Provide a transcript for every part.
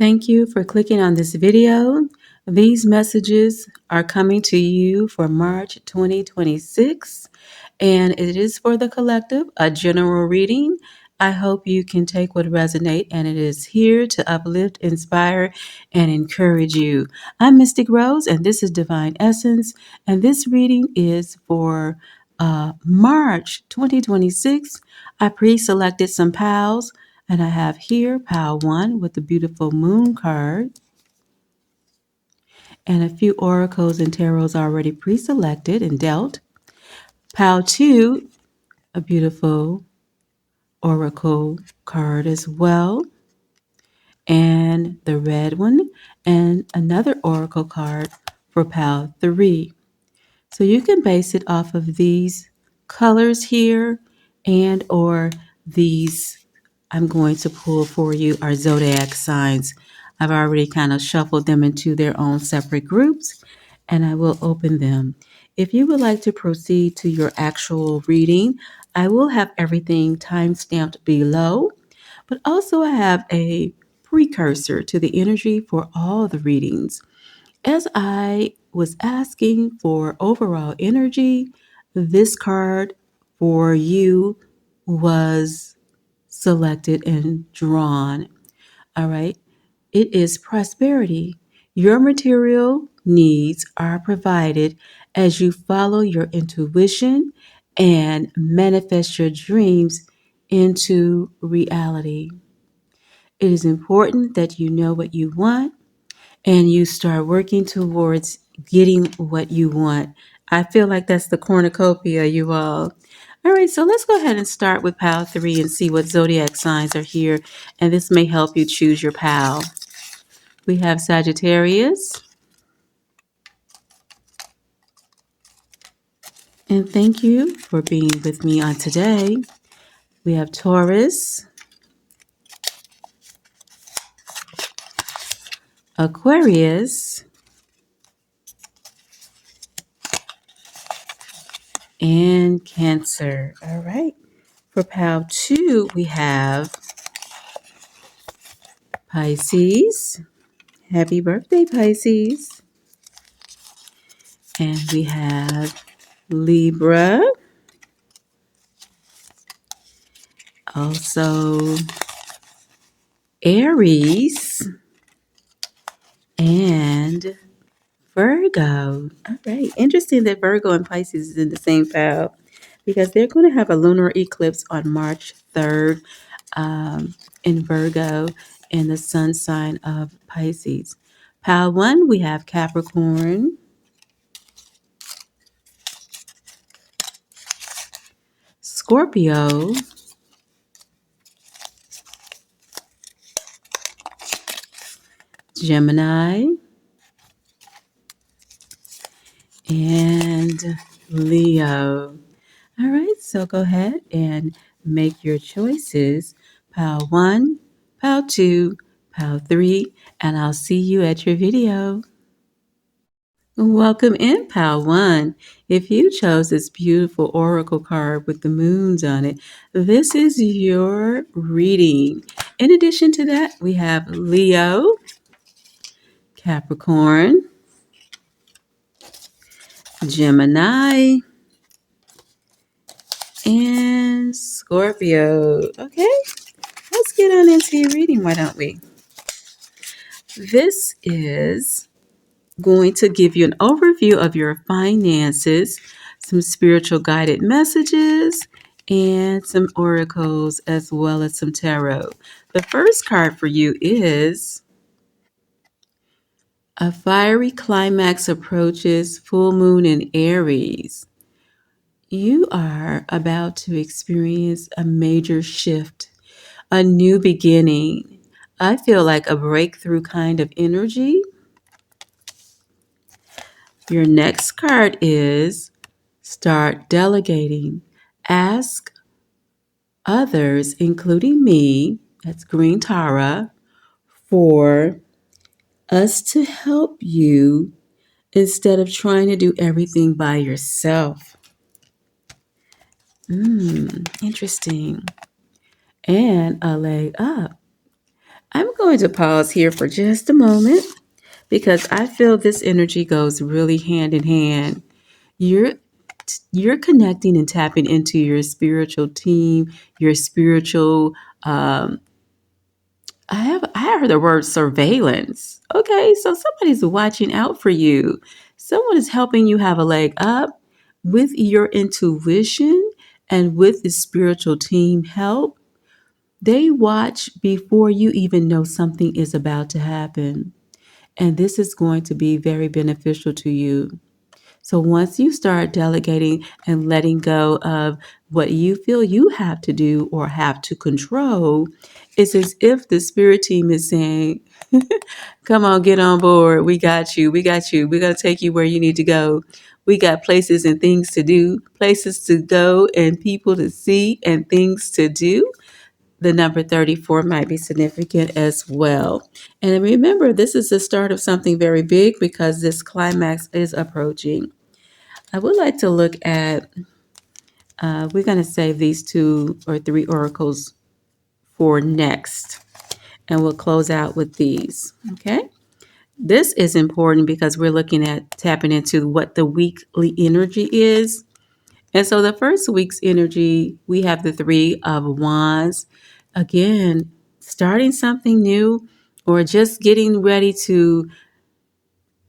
Thank you for clicking on this video. These messages are coming to you for March 2026, and it is for the collective, a general reading. I hope you can take what resonates, and it is here to uplift, inspire, and encourage you. I'm Mystic Rose, and this is Divine Essence, and this reading is for March 2026. I pre-selected some pals. And I have here pile 1 with the beautiful moon card and a few oracles and tarots already pre-selected and dealt. Pile 2, a beautiful oracle card as well. And the red one and another oracle card for pile 3. So you can base it off of these colors here and or these I'm going to pull for you are zodiac signs. I've already kind of shuffled them into their own separate groups, and I will open them. If you would like to proceed to your actual reading, I will have everything time-stamped below, but also I have a precursor to the energy for all the readings. As I was asking for overall energy, this card for you was selected and drawn. All right. It is prosperity. Your material needs are provided as you follow your intuition and manifest your dreams into reality. It is important that you know what you want and you start working towards getting what you want. I feel like that's the cornucopia, you all. All right, so let's go ahead and start with pile 3 and see what zodiac signs are here, and this may help you choose your pile. We have Sagittarius, and thank you for being with me on today. We have Taurus, Aquarius, and Cancer. All right. For pile 2, we have Pisces. Happy birthday, Pisces. And we have Libra. Also Aries and Virgo. All right. Interesting that Virgo and Pisces is in the same pile because they're going to have a lunar eclipse on March 3rd in Virgo in the sun sign of Pisces. Pile 1, we have Capricorn, Scorpio, Gemini, and Leo. All right, so go ahead and make your choices. Pile 1, pile 2, pile 3, and I'll see you at your video. Welcome in, pile 1. If you chose this beautiful oracle card with the moons on it, this is your reading. In addition to that, we have Leo, Capricorn, Gemini, and Scorpio. Okay, let's get on into your reading, why don't we? This is going to give you an overview of your finances, some spiritual guided messages, and some oracles, as well as some tarot. The first card for you is a fiery climax approaches full moon in Aries. You are about to experience a major shift, a new beginning. I feel like a breakthrough kind of energy. Your next card is start delegating. Ask others, including me, that's Green Tara, for us to help you instead of trying to do everything by yourself. Interesting. And a leg up. I'm going to pause here for just a moment because I feel this energy goes really hand in hand. You're you're connecting and tapping into your spiritual team, your spiritual I heard the word surveillance. Okay, so somebody's watching out for you. Someone is helping you have a leg up with your intuition and with the spiritual team help. They watch before you even know something is about to happen. And this is going to be very beneficial to you. So once you start delegating and letting go of what you feel you have to do or have to control, it's as if the spirit team is saying, come on, get on board. We got you. We got you. We're going to take you where you need to go. We got places and things to do, places to go and people to see and things to do. The number 34 might be significant as well. And remember, this is the start of something very big because this climax is approaching. I would like to look at, we're going to save these 2 or 3 oracles for next, and we'll close out with these. Okay. This is important because we're looking at tapping into what the weekly energy is. And so the first week's energy, we have the 3 of Wands. Again, starting something new or just getting ready to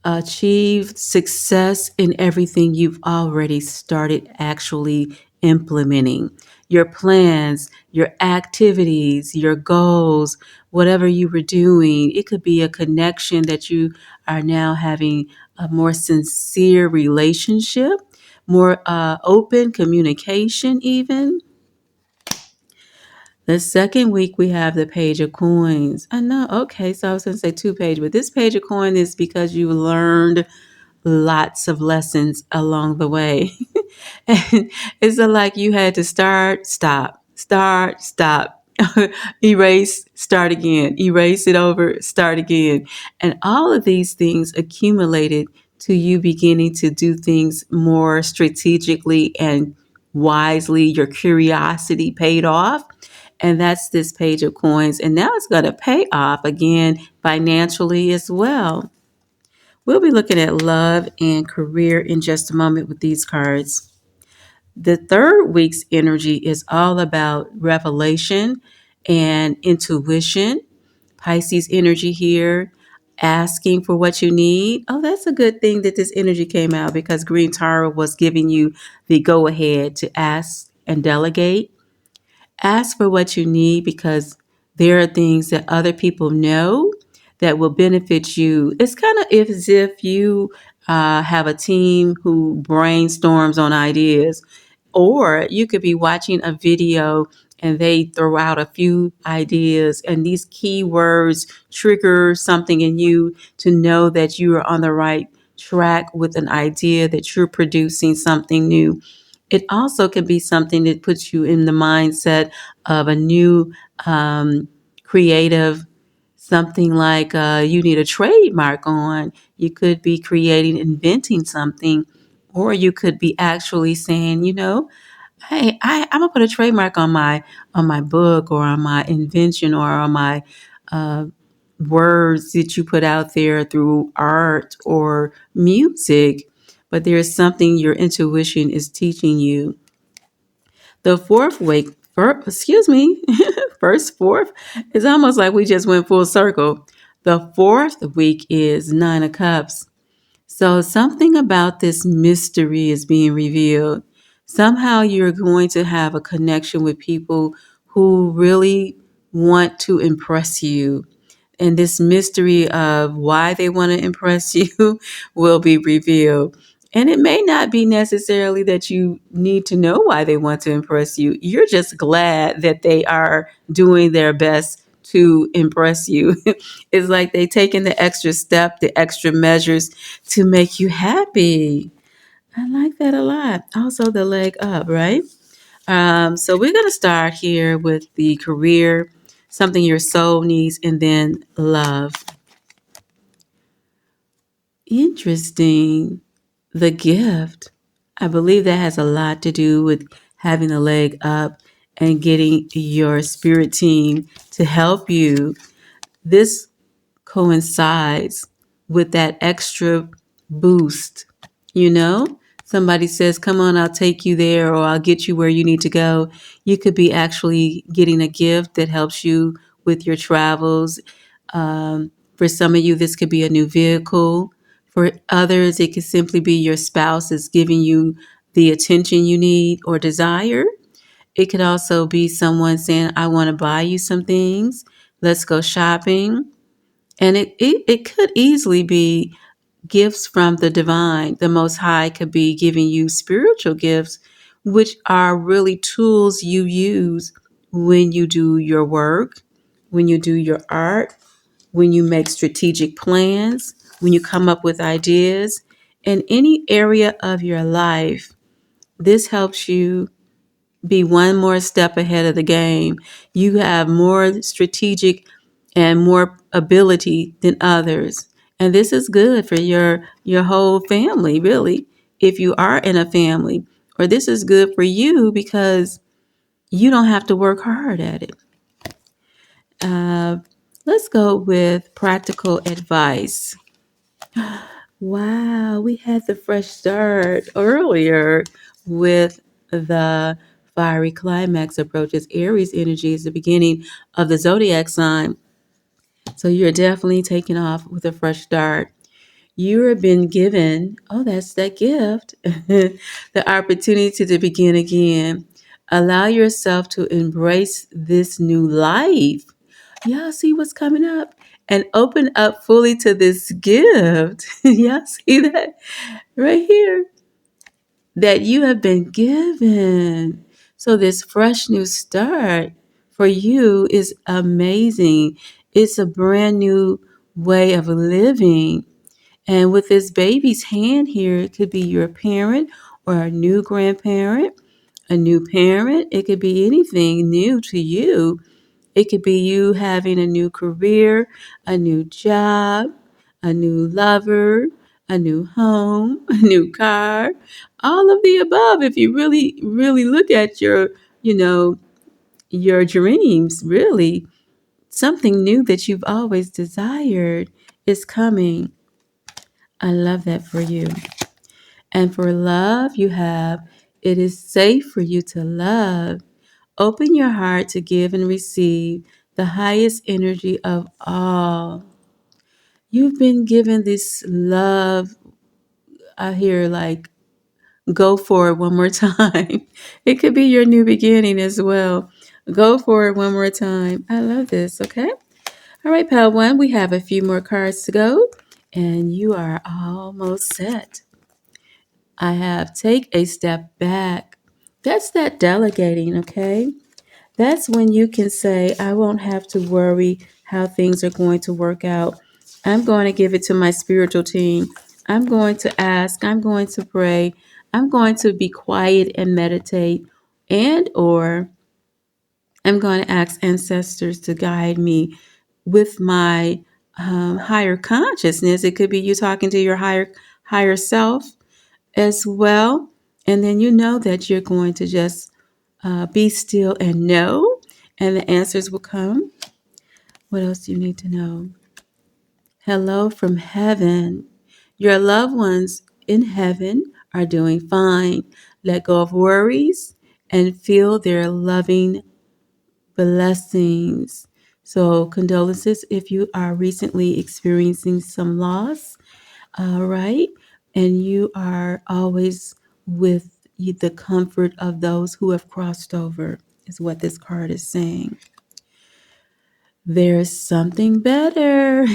achieve success in everything you've already started actually implementing. Your plans, your activities, your goals, whatever you were doing. It could be a connection that you are now having a more sincere relationship, more open communication, even. The second week, we have the Page of Coins. I know, okay, so I was going to say 2 page, but this Page of Coin is because you learned lots of lessons along the way. And it's like you had to start, stop, erase, start again, erase it over, start again. And all of these things accumulated to you beginning to do things more strategically and wisely. Your curiosity paid off. And that's this Page of Coins. And now it's going to pay off again financially as well. We'll be looking at love and career in just a moment with these cards. The third week's energy is all about revelation and intuition. Pisces energy here, asking for what you need. Oh, that's a good thing that this energy came out because Green Tara was giving you the go ahead to ask and delegate. Ask for what you need because there are things that other people know that will benefit you. It's kind of as if you have a team who brainstorms on ideas, or you could be watching a video and they throw out a few ideas, and these keywords trigger something in you to know that you are on the right track with an idea, that you're producing something new. It also can be something that puts you in the mindset of a new creative, something like you need a trademark on. You could be creating, inventing something, or you could be actually saying, hey, I'm gonna put a trademark on my book or on my invention or on my uh, words that you put out there through art or music. But there's something your intuition is teaching you. The fourth week, excuse me, first fourth, it's almost like we just went full circle. The fourth week is 9 of Cups. So something about this mystery is being revealed. Somehow you're going to have a connection with people who really want to impress you. And this mystery of why they want to impress you will be revealed. And it may not be necessarily that you need to know why they want to impress you. You're just glad that they are doing their best to impress you. It's like they taking the extra step, the extra measures to make you happy. I like that a lot. Also, the leg up, right? So we're going to start here with the career, something your soul needs, and then love. Interesting. The gift. I believe that has a lot to do with having a leg up and getting your spirit team to help you. This coincides with that extra boost. You know, somebody says, come on, I'll take you there, or I'll get you where you need to go. You could be actually getting a gift that helps you with your travels. For some of you, this could be a new vehicle. For others, it could simply be your spouse is giving you the attention you need or desire. It could also be someone saying, I want to buy you some things. Let's go shopping. And it could easily be gifts from the divine. The Most High could be giving you spiritual gifts, which are really tools you use when you do your work, when you do your art, when you make strategic plans, when you come up with ideas. In any area of your life, this helps you be one more step ahead of the game. You have more strategic and more ability than others. And this is good for your whole family, really, if you are in a family. Or this is good for you because you don't have to work hard at it. Uh, let's go with practical advice. Wow, we had the fresh start earlier with the fiery climax approaches. Aries energy is the beginning of the zodiac sign. So you're definitely taking off with a fresh start. You have been given, oh, that's that gift, the opportunity to begin again. Allow yourself to embrace this new life. Y'all see what's coming up? And open up fully to this gift. Y'all see that right here? That you have been given. So this fresh new start for you is amazing. It's a brand new way of living. And with this baby's hand here, it could be your parent or a new grandparent, a new parent. It could be anything new to you. It could be you having a new career, a new job, a new lover, a new home, a new car, all of the above. If you really, really look at your dreams, really, something new that you've always desired is coming. I love that for you. And for love, you have, it is safe for you to love. Open your heart to give and receive the highest energy of all. You've been given this love. I hear like, go for it one more time. It could be your new beginning as well. Go for it one more time. I love this. Okay. All right, pal one, we have a few more cards to go, and you are almost set. I have take a step back. That's that delegating, okay? That's when you can say, I won't have to worry how things are going to work out. I'm going to give it to my spiritual team. I'm going to ask. I'm going to pray. I'm going to be quiet and meditate. And or I'm going to ask ancestors to guide me with my higher consciousness. It could be you talking to your higher self as well. And then you know that you're going to just be still and know, and the answers will come. What else do you need to know? Hello from heaven. Your loved ones in heaven are doing fine. Let go of worries and feel their loving blessings. So, condolences if you are recently experiencing some loss. All right. And you are always with the comfort of those who have crossed over, is what this card is saying. There's something better.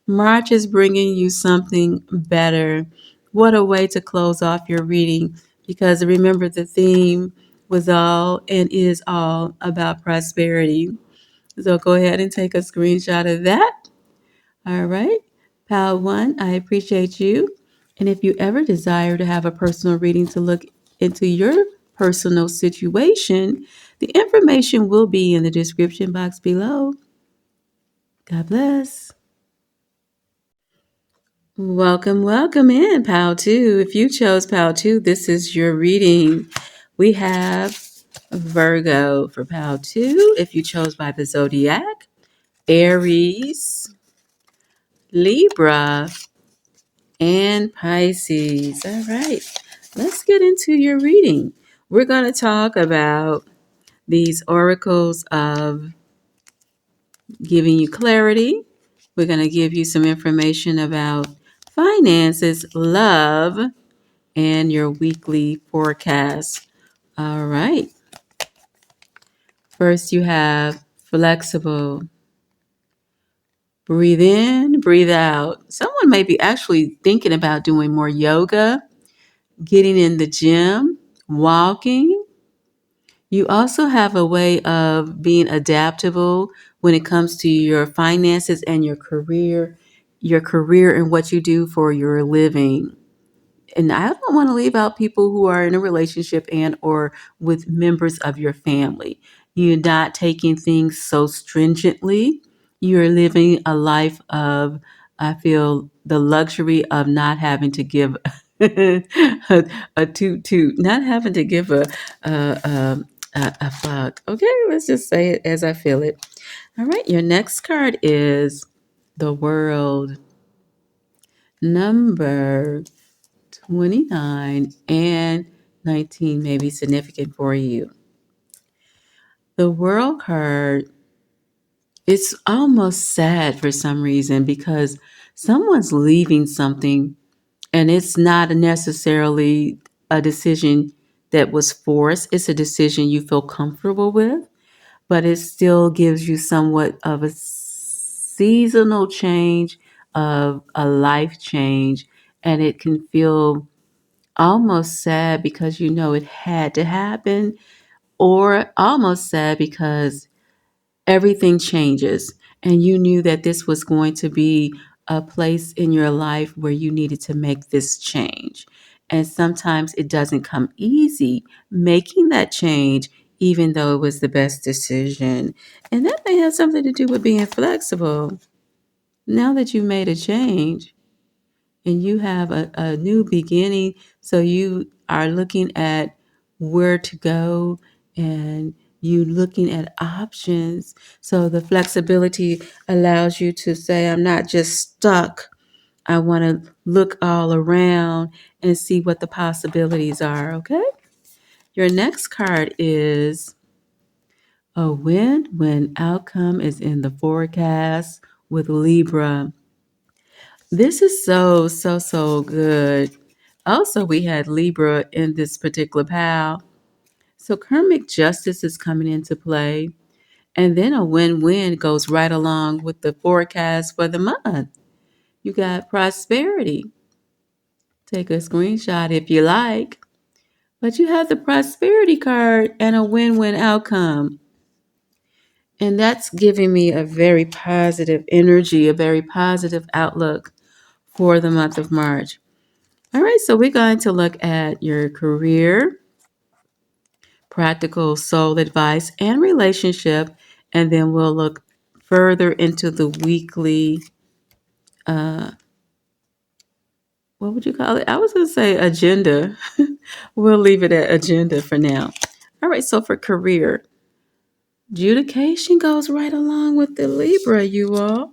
March is bringing you something better. What a way to close off your reading, because remember the theme was all and is all about prosperity. So go ahead and take a screenshot of that. All right. Pal one, I appreciate you. And if you ever desire to have a personal reading to look into your personal situation, the information will be in the description box below. God bless. Welcome, welcome in, Pal 2. If you chose Pal 2, this is your reading. We have Virgo for Pal 2. If you chose by the zodiac, Aries, Libra, and Pisces. All right, let's get into your reading. We're going to talk about these oracles of giving you clarity. We're going to give you some information about finances, love, and your weekly forecast. All right. First, you have flexible. Breathe in, breathe out. Someone may be actually thinking about doing more yoga, getting in the gym, walking. You also have a way of being adaptable when it comes to your finances and your career and what you do for your living. And I don't want to leave out people who are in a relationship and or with members of your family. You're not taking things so stringently. You're living a life of, I feel, the luxury of not having to give a toot, not having to give a fuck. Okay, let's just say it as I feel it. All right, your next card is the World. Number 29 and 19 may be significant for you. The World card, it's almost sad for some reason because someone's leaving something and it's not necessarily a decision that was forced. It's a decision you feel comfortable with, but it still gives you somewhat of a seasonal change, of a life change, and it can feel almost sad because you know it had to happen, or almost sad because everything changes and you knew that this was going to be a place in your life where you needed to make this change. And sometimes it doesn't come easy making that change, even though it was the best decision. And that may have something to do with being flexible. Now that you've made a change, and you have a new beginning. So you are looking at where to go and you looking at options. So the flexibility allows you to say, I'm not just stuck. I want to look all around and see what the possibilities are. Okay. Your next card is a win-win outcome is in the forecast with Libra. This is so good. Also, we had Libra in this particular pile. So karmic justice is coming into play. And then a win-win goes right along with the forecast for the month. You got prosperity. Take a screenshot if you like. But you have the prosperity card and a win-win outcome. And that's giving me a very positive energy, a very positive outlook for the month of March. All right, so we're going to look at your career, practical soul advice, and relationship, and then we'll look further into the weekly, uh, what would you call it? I was going to say agenda. We'll leave it at agenda for now. All right, so for career, adjudication goes right along with the Libra, you all.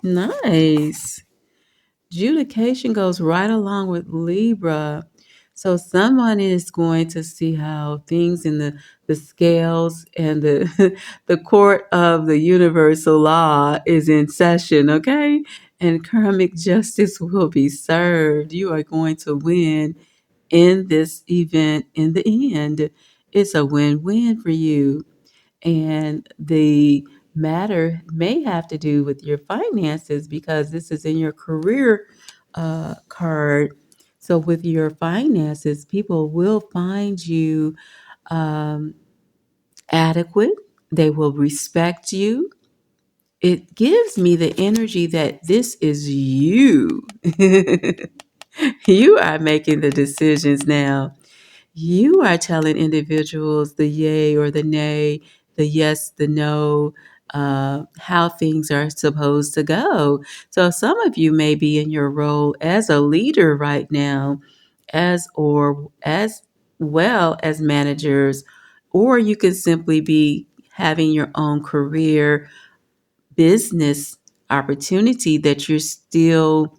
Nice. Adjudication goes right along with Libra. So someone is going to see how things in the scales and the the court of the universal law is in session, okay? And karmic justice will be served. You are going to win in this event in the end. It's a win-win for you. And the matter may have to do with your finances because this is in your career card. So, with your finances, people will find you um, adequate, they will respect you. It gives me the energy that this is you. You are making the decisions now. You are telling individuals the yay or the nay, the yes, the no, how things are supposed to go. So some of you may be in your role as a leader right now, as well as managers, or you could simply be having your own career business opportunity that you're still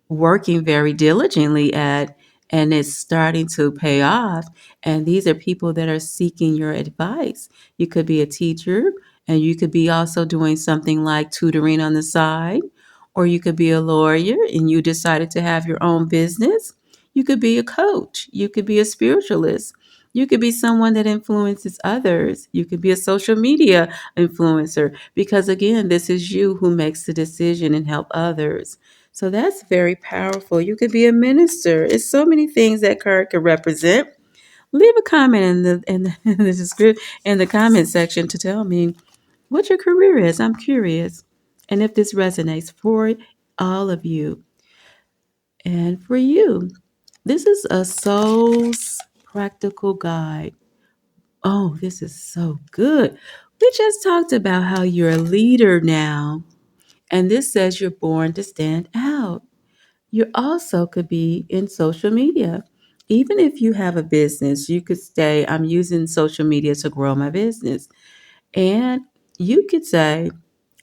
working very diligently at, and it's starting to pay off. And these are people that are seeking your advice. You could be a teacher, and you could be also doing something like tutoring on the side, or you could be a lawyer and you decided to have your own business. You could be a coach, you could be a spiritualist, you could be someone that influences others, you could be a social media influencer, because again, this is you who makes the decision and help others. So that's very powerful. You could be a minister. It's so many things that card could represent. Leave a comment in the comment section to tell me what your career is. I'm curious. And if this resonates for all of you and for you. This is a soul's practical guide. Oh, this is so good. We just talked about how you're a leader now, and this says you're born to stand out. You also could be in social media. Even if you have a business, you could say, I'm using social media to grow my business. And you could say,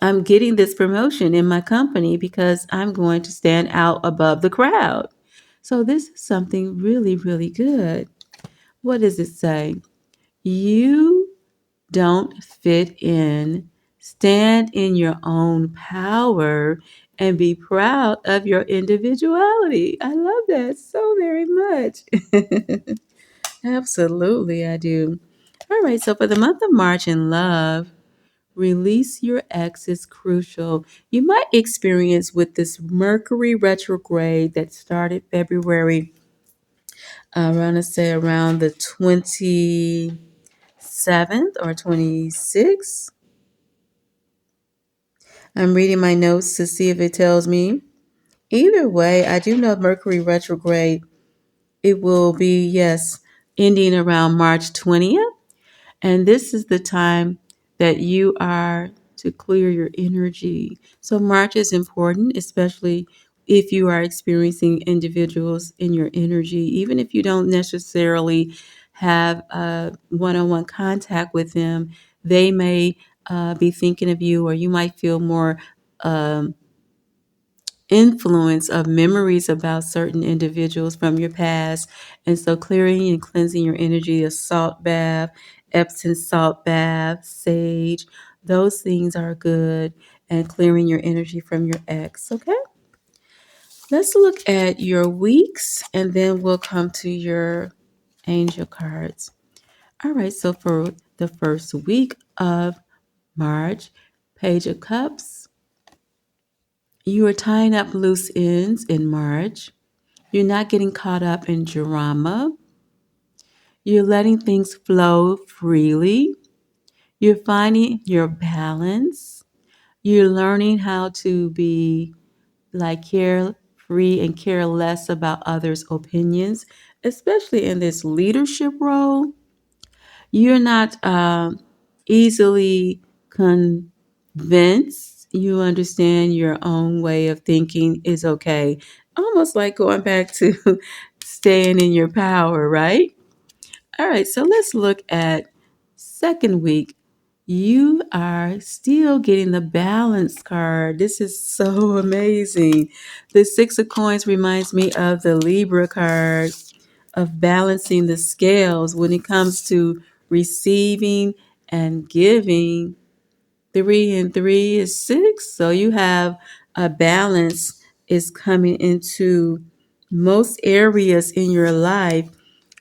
I'm getting this promotion in my company because I'm going to stand out above the crowd. So, this is something really, really good. What does it say? You don't fit in. Stand in your own power and be proud of your individuality. I love that so very much. Absolutely, I do. All right, so for the month of March in love, release your ex is crucial. You might experience with this Mercury retrograde that started February, I want to say around the 27th or 26th. I'm reading my notes to see if it tells me. Either way, I do know Mercury retrograde. It will be, yes, ending around March 20th. And this is the time that you are to clear your energy. So, March is important, especially if you are experiencing individuals in your energy, even if you don't necessarily have one on one contact with them, they may be thinking of you, or you might feel more. Um, Influence of memories about certain individuals from your past. And so clearing and cleansing your energy, a salt bath, Epsom salt bath, sage, those things are good. And clearing your energy from your ex. Okay. Let's look at your weeks and then we'll come to your angel cards. All right. So for the first week of March, Page of Cups, you are tying up loose ends in March. You're not getting caught up in drama. You're letting things flow freely. You're finding your balance. You're learning how to be like carefree and care less about others' opinions, especially in this leadership role. You're not easily convinced. You understand your own way of thinking is okay. Almost like going back to staying in your power, right? All right, so let's look at second week. You are still getting the balance card. This is so amazing. The Six of Coins reminds me of the Libra card of balancing the scales when it comes to receiving and giving. 3 and 3 is 6. So you have a balance is coming into most areas in your life.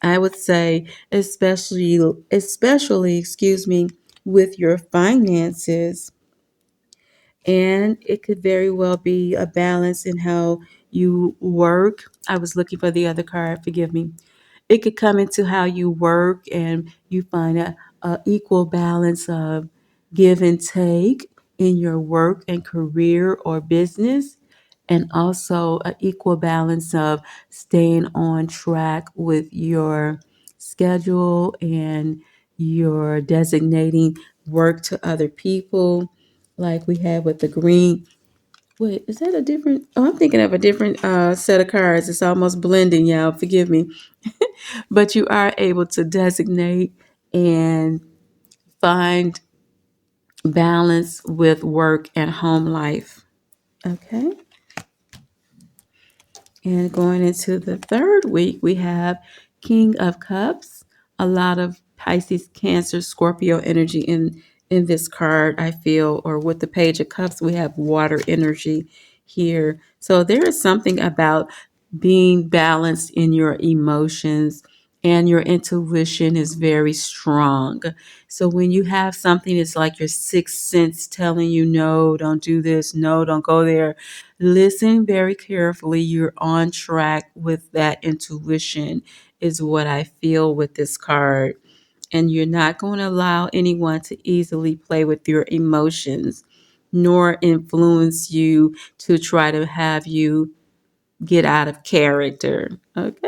I would say, especially, excuse me, with your finances. And it could very well be a balance in how you work. I was looking for the other card, forgive me. It could come into how you work and you find a equal balance of give and take in your work and career or business, and also an equal balance of staying on track with your schedule and your designating work to other people, like we had with the green. Wait, is that a different? Oh, I'm thinking of a different set of cards. It's almost blending, y'all. Forgive me. But you are able to designate and find balance with work and home life. Okay. And going into the third week, we have King of Cups, a lot of Pisces, Cancer, Scorpio energy in this card, I feel, or with the Page of Cups, we have water energy here. So there is something about being balanced in your emotions, and your intuition is very strong. So when you have something, it's like your sixth sense telling you, no, don't do this, no, don't go there. Listen very carefully. You're on track with that intuition, is what I feel with this card. And you're not going to allow anyone to easily play with your emotions, nor influence you to try to have you get out of character. Okay.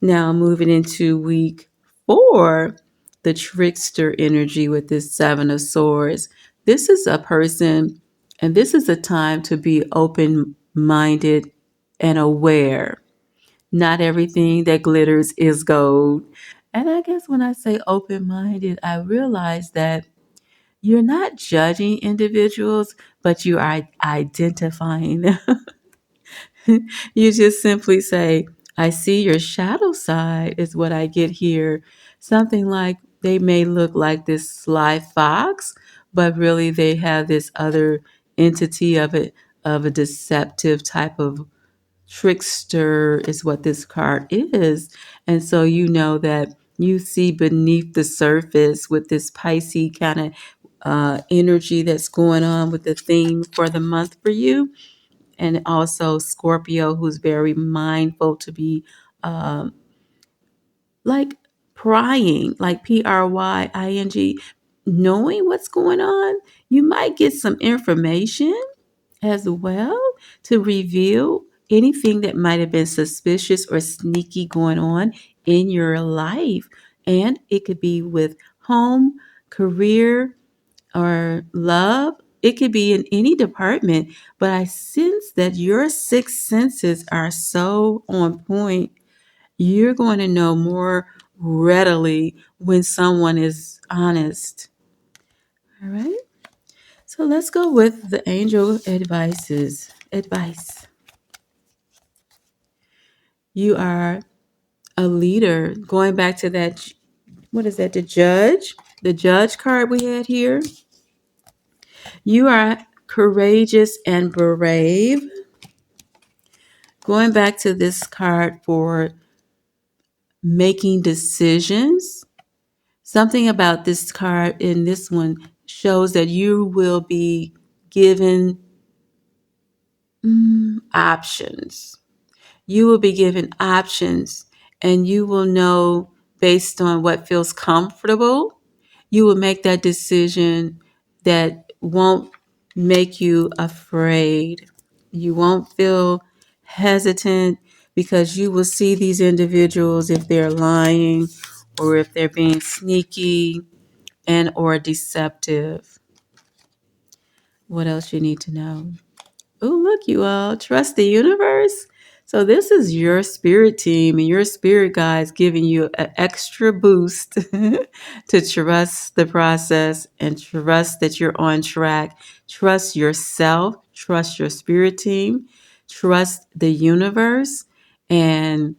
Now moving into week 4, the trickster energy with this Seven of Swords. This is a person, and this is a time to be open minded and aware. Not everything that glitters is gold. And I guess when I say open minded, I realize that you're not judging individuals, but you are identifying them. You just simply say, I see your shadow side, is what I get here. Something like they may look like this sly fox, but really they have this other entity of a deceptive type of trickster, is what this card is. And so you know that you see beneath the surface with this Pisces kind of energy that's going on with the theme for the month for you, and also Scorpio, who's very mindful to be um, like prying, like Prying, knowing what's going on. You might get some information as well to reveal anything that might have been suspicious or sneaky going on in your life. And it could be with home, career, or love. It could be in any department, but I sense that your six senses are so on point. You're going to know more readily when someone is honest. All right. So let's go with the angel advices. Advice. You are a leader. Going back to that, what is that? The judge. The judge card we had here. You are courageous and brave. Going back to this card for making decisions, something about this card in this one shows that you will be given options. You will be given options, and you will know based on what feels comfortable. You will make that decision that won't make you afraid. You won't feel hesitant, because you will see these individuals if they're lying or if they're being sneaky and or deceptive. What else you need to know? Oh, look, you all trust the universe. So this is your spirit team and your spirit guides giving you an extra boost to trust the process and trust that you're on track. Trust yourself, trust your spirit team, trust the universe. And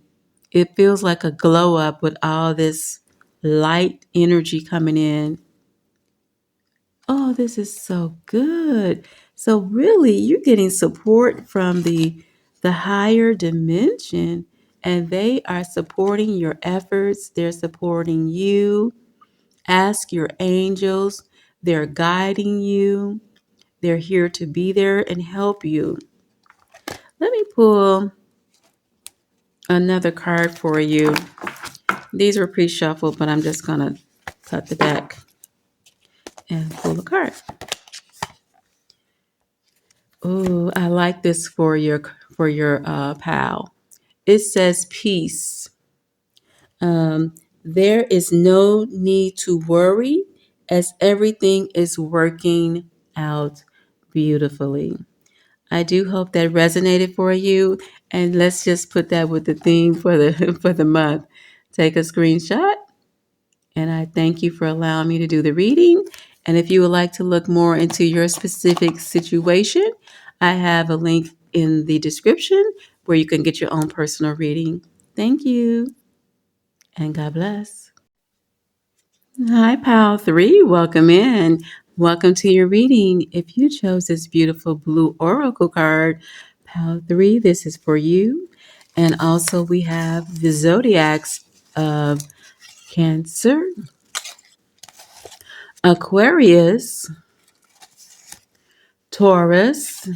it feels like a glow up with all this light energy coming in. Oh, this is so good. So really, you're getting support from the higher dimension, and they are supporting your efforts. They're supporting you. Ask your angels. They're guiding you. They're here to be there and help you. Let me pull another card for you. These were pre-shuffled, but I'm just going to cut the deck and pull a card. Oh, I like this for your pal. It says peace. There is no need to worry, as everything is working out beautifully. I do hope that resonated for you, and let's just put that with the theme for the for the month. Take a screenshot, and I thank you for allowing me to do the reading. And if you would like to look more into your specific situation, I have a link in the description where you can get your own personal reading. Thank you, and God bless. Hi, Pal 3. Welcome in. Welcome to your reading. If you chose this beautiful blue oracle card, Pal 3, this is for you. And also, we have the zodiacs of Cancer, Aquarius, Taurus,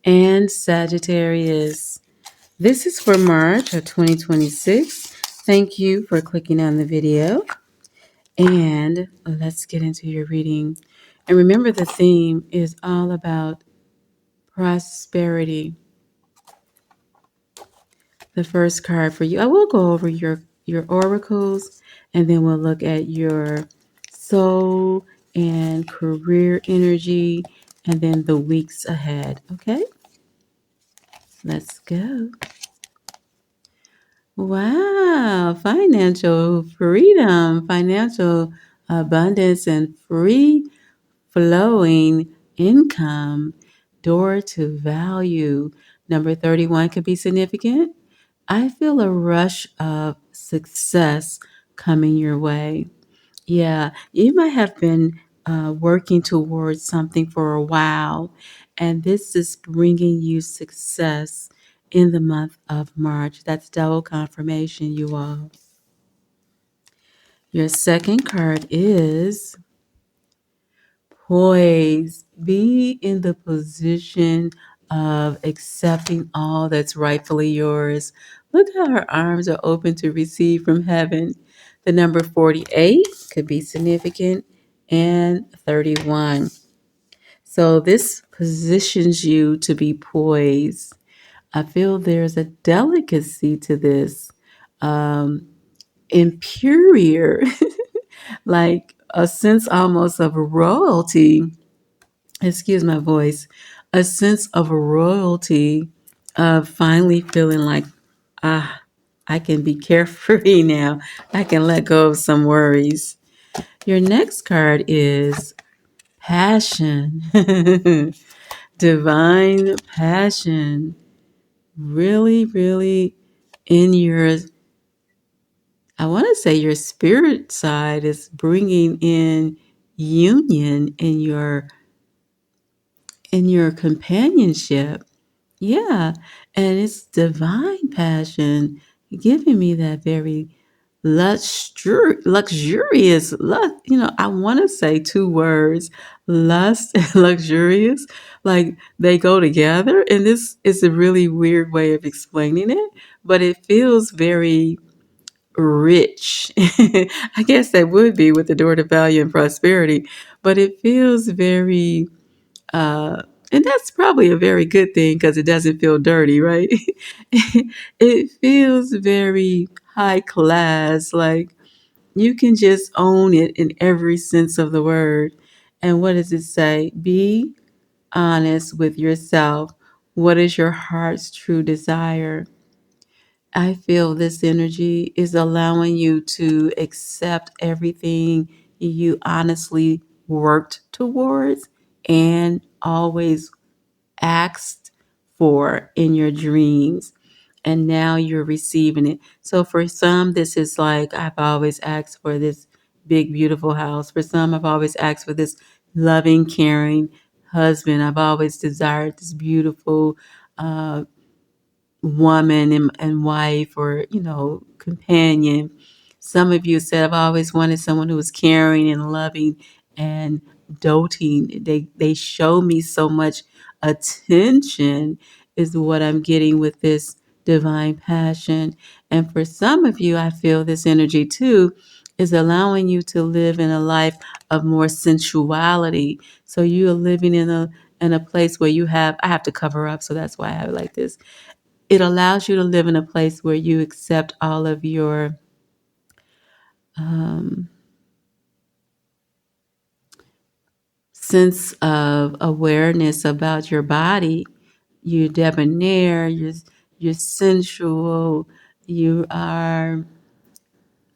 and Sagittarius. This is for March of 2026. Thank you for clicking on the video. And let's get into your reading. And remember, the theme is all about prosperity. The first card for you, I will go over your oracles, and then we'll look at your soul and career energy, and then the weeks ahead. Okay, let's go. Wow, financial freedom, financial abundance, and free flowing income, door to value. Number 31 could be significant. I feel a rush of success coming your way. Yeah, you might have been working towards something for a while, and this is bringing you success in the month of March. That's double confirmation, you all. Your second card is poise. Be in the position of accepting all that's rightfully yours. Look how her arms are open to receive from heaven. The number 48 could be significant, and 31. So this positions you to be poised. I feel there's a delicacy to this, inferior, like a sense almost of royalty. Excuse my voice, a sense of royalty, of finally feeling like, I can be carefree now. I can let go of some worries. Your next card is passion. Divine passion. Really, really in your, I want to say your spirit side is bringing in union in your companionship. Yeah, and it's divine passion giving me that very luxurious, I want to say two words, lust and luxurious, like they go together. And this is a really weird way of explaining it, but it feels very rich. I guess that would be with the door to value and prosperity, but it feels very uh, and that's probably a very good thing because it doesn't feel dirty, right? It feels very high class, like you can just own it in every sense of the word. And what does it say? Be honest with yourself. What is your heart's true desire? I feel this energy is allowing you to accept everything you honestly worked towards and always asked for in your dreams. And now you're receiving it. So for some, this is like, I've always asked for this big, beautiful house. For some, I've always asked for this loving, caring husband. I've always desired this beautiful woman and wife, or companion. Some of you said, I've always wanted someone who was caring and loving and doting. They show me so much attention is what I'm getting with this divine passion. And for some of you, I feel this energy too is allowing you to live in a life of more sensuality. So you are living in a place where I have to cover up, so that's why I have it like this. It allows you to live in a place where you accept all of your um, sense of awareness about your body. You're debonair, you're sensual, you are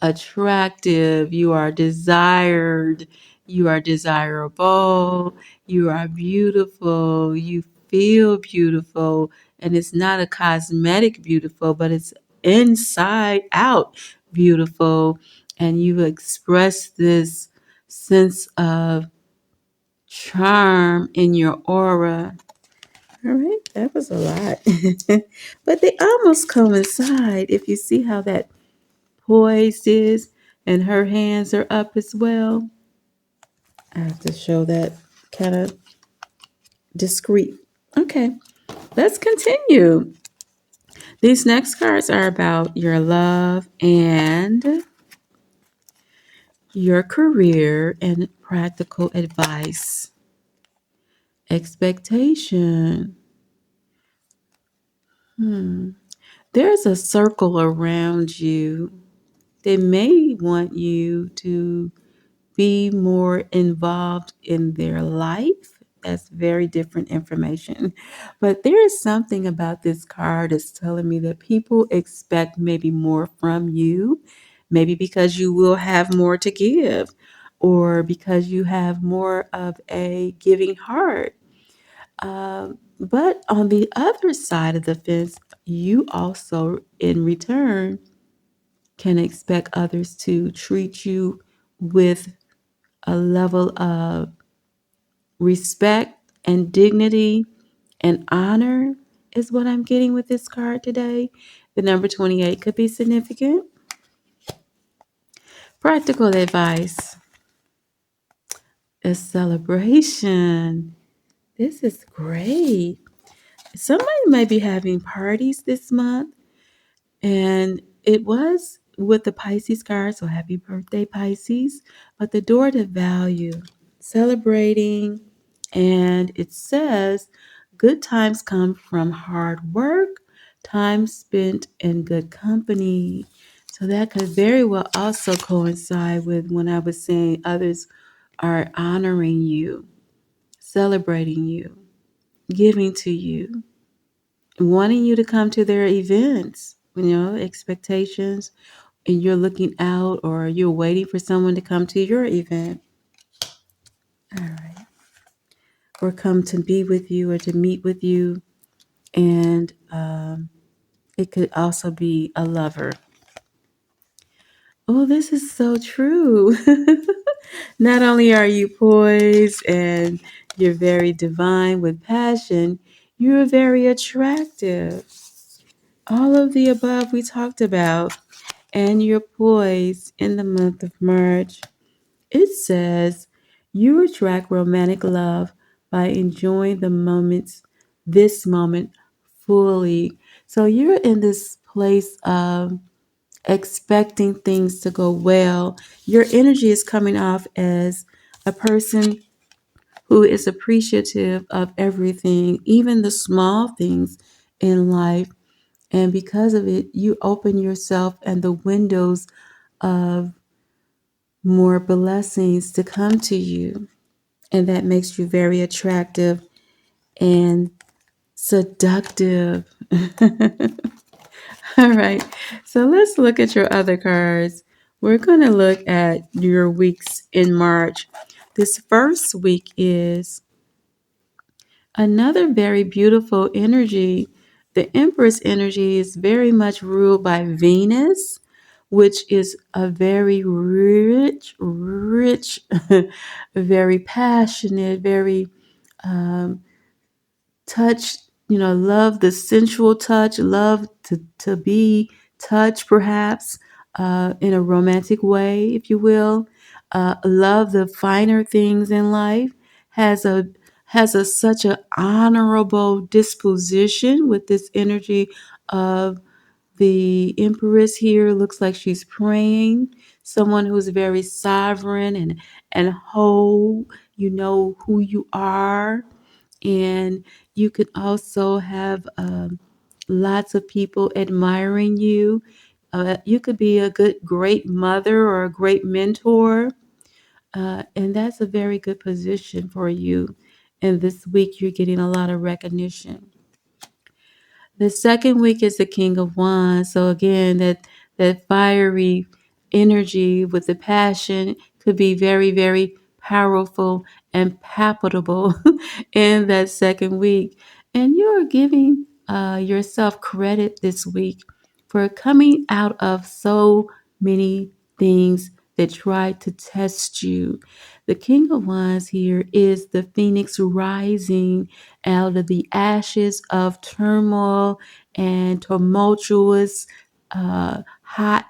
attractive, you are desired, You are desirable. You are beautiful. You feel beautiful. And it's not a cosmetic beautiful, but it's inside out beautiful. And you express this sense of charm in your aura. All right, that was a lot. But they almost coincide if you see how that poised is and her hands are up as well. I have to show that kind of discreet. Okay, let's continue. These next cards are about your love and your career and practical advice. Expectation. There's a circle around you. They may want you to be more involved in their life. That's very different information. But there is something about this card that's telling me that people expect maybe more from you, maybe because you will have more to give, or because you have more of a giving heart. But on the other side of the fence, you also, in return, can expect others to treat you with a level of respect and dignity and honor, is what I'm getting with this card today. The number 28 could be significant. Practical advice, a celebration. This is great. Somebody might be having parties this month. And it was with the Pisces card, so happy birthday, Pisces. But the door to value, celebrating, and it says good times come from hard work, time spent in good company. So that could very well also coincide with when I was saying others are honoring you, celebrating you, giving to you, wanting you to come to their events, expectations, and you're looking out or you're waiting for someone to come to your event. All right. Or come to be with you or to meet with you. And it could also be a lover. Oh, this is so true. Not only are you poised and you're very divine with passion, you're very attractive. All of the above we talked about, and you're poised in the month of March. It says you attract romantic love by enjoying this moment fully. So you're in this place of expecting things to go well. Your energy is coming off as a person who is appreciative of everything, even the small things in life. And because of it, you open yourself and the windows of more blessings to come to you. And that makes you very attractive and seductive. All right. So let's look at your other cards. We're going to look at your weeks in March. This first week is another very beautiful energy. The Empress energy is very much ruled by Venus, which is a very rich, very passionate, very touch, love the sensual touch, love to be touched perhaps in a romantic way, if you will. Love the finer things in life, has a such an honorable disposition with this energy of the Empress here. Looks like she's praying. Someone who's very sovereign and whole. You know who you are, and you could also have lots of people admiring you. You could be a great mother or a great mentor, and that's a very good position for you. And this week, you're getting a lot of recognition. The second week is the King of Wands. So again, that fiery energy with the passion could be very, very powerful, and palpable in that second week. And you're giving yourself credit this week for coming out of so many things that tried to test you. The King of Wands here is the phoenix rising out of the ashes of turmoil and tumultuous, hot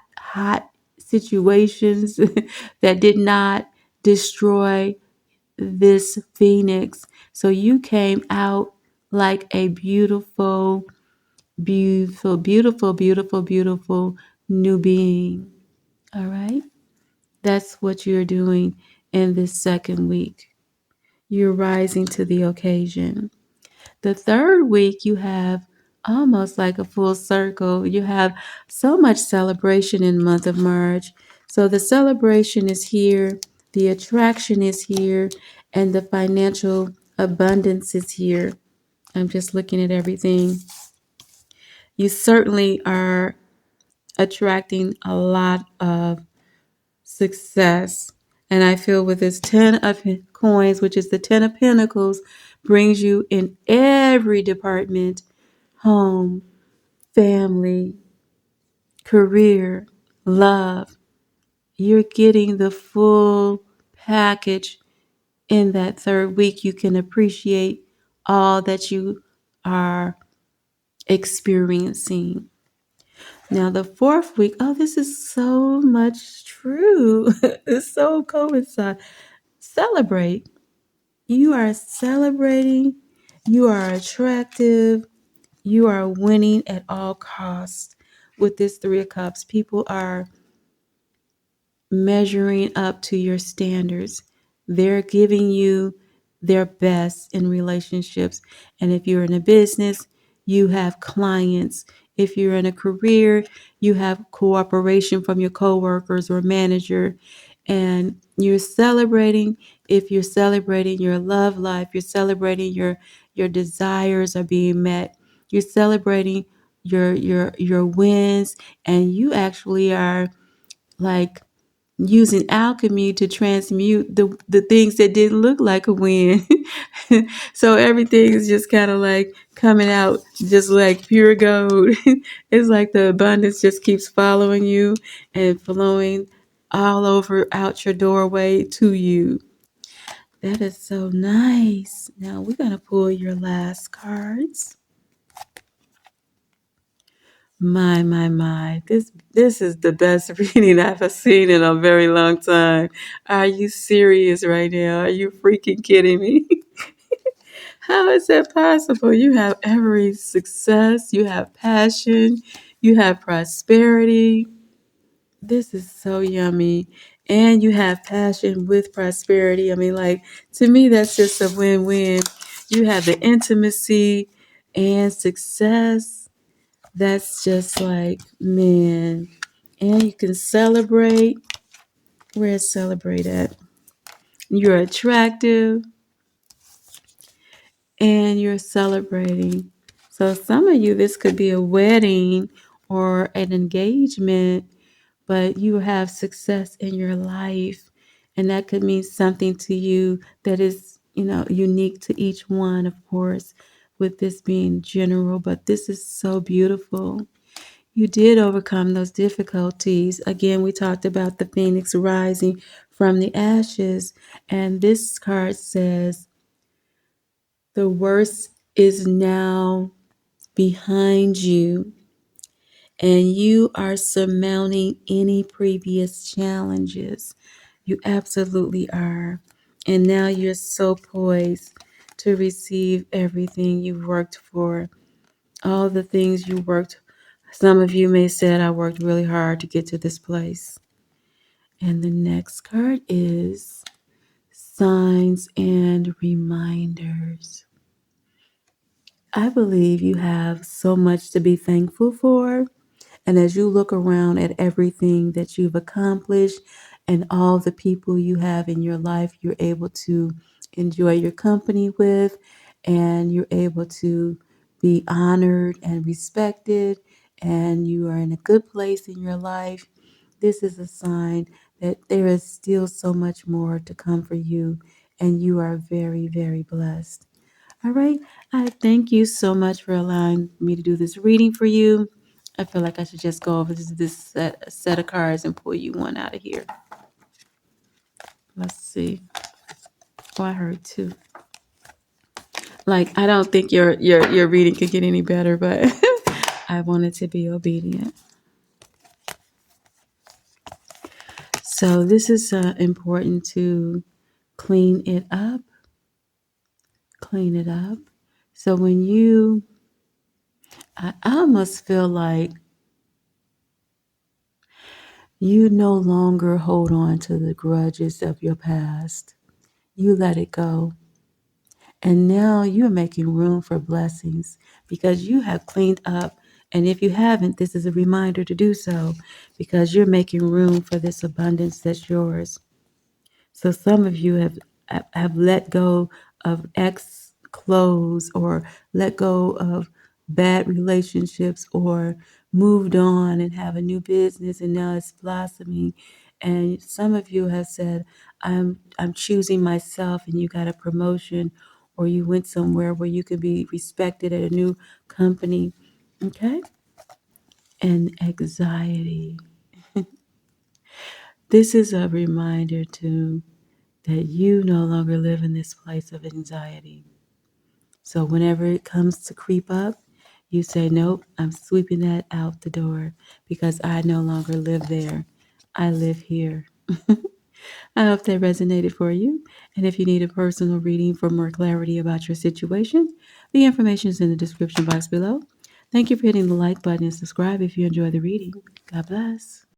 situations that did not destroy this phoenix. So you came out like a beautiful, beautiful new being. All right? That's what you're doing in this second week. You're rising to the occasion. The third week, you have almost like a full circle. You have so much celebration in the month of March. So the celebration is here, the attraction is here, and the financial abundance is here. I'm just looking at everything. You certainly are attracting a lot of success. And I feel with this 10 of coins, which is the 10 of pentacles, brings you in every department: home, family, career, love. You're getting the full package in that third week. You can appreciate all that you are experiencing. Now, the fourth week, oh, this is so much true. It's so coincide. Celebrate. You are celebrating. You are attractive. You are winning at all costs with this Three of Cups. People are measuring up to your standards. They're giving you their best in relationships. And if you're in a business, you have clients. If you're in a career, you have cooperation from your coworkers or manager. And you're celebrating. If you're celebrating your love life, you're celebrating your desires are being met. You're celebrating your wins, and you actually are like using alchemy to transmute the things that didn't look like a win. So everything is just kind of like coming out just like pure gold. It's like the abundance just keeps following you and flowing all over out your doorway to you. That is so nice. Now we're going to pull your last cards. My. This is the best reading I've seen in a very long time. Are you serious right now? Are you freaking kidding me? How is that possible? You have every success, you have passion, you have prosperity. This is so yummy. And you have passion with prosperity. I mean, like, to me, that's just a win-win. You have the intimacy and success. That's just like, man. And you can celebrate. Where's celebrate at? You're attractive and you're celebrating. So some of you, this could be a wedding or an engagement, but you have success in your life. And that could mean something to you that is, unique to each one, of course, with this being general. But this is so beautiful. You did overcome those difficulties. Again, we talked about the phoenix rising from the ashes. And this card says, the worst is now behind you, and you are surmounting any previous challenges. You absolutely are. And now you're so poised to receive everything you've worked for, all the things you worked. Some of you may said, I worked really hard to get to this place. And the next card is signs and reminders. I believe you have so much to be thankful for. And as you look around at everything that you've accomplished and all the people you have in your life, you're able to enjoy your company with, and you're able to be honored and respected, and you are in a good place in your life. This is a sign that there is still so much more to come for you, and you are very, very blessed. All right. I thank you so much for allowing me to do this reading for you. I feel like I should just go over this set of cards and pull you one out of here. Let's see. Oh, I heard two. Like, I don't think your reading could get any better, but I wanted to be obedient. So this is important to clean it up. Clean it up. So when I almost feel like you no longer hold on to the grudges of your past. You let it go. And now you're making room for blessings because you have cleaned up. And if you haven't, this is a reminder to do so because you're making room for this abundance that's yours. So some of you have let go of ex clothes or let go of bad relationships or moved on and have a new business and now it's blossoming. And some of you have said, I'm choosing myself, and you got a promotion or you went somewhere where you could be respected at a new company. Okay? And anxiety. This is a reminder to that you no longer live in this place of anxiety. So whenever it comes to creep up, you say, nope, I'm sweeping that out the door because I no longer live there. I live here. I hope that resonated for you. And if you need a personal reading for more clarity about your situation, the information is in the description box below. Thank you for hitting the like button and subscribe if you enjoy the reading. God bless.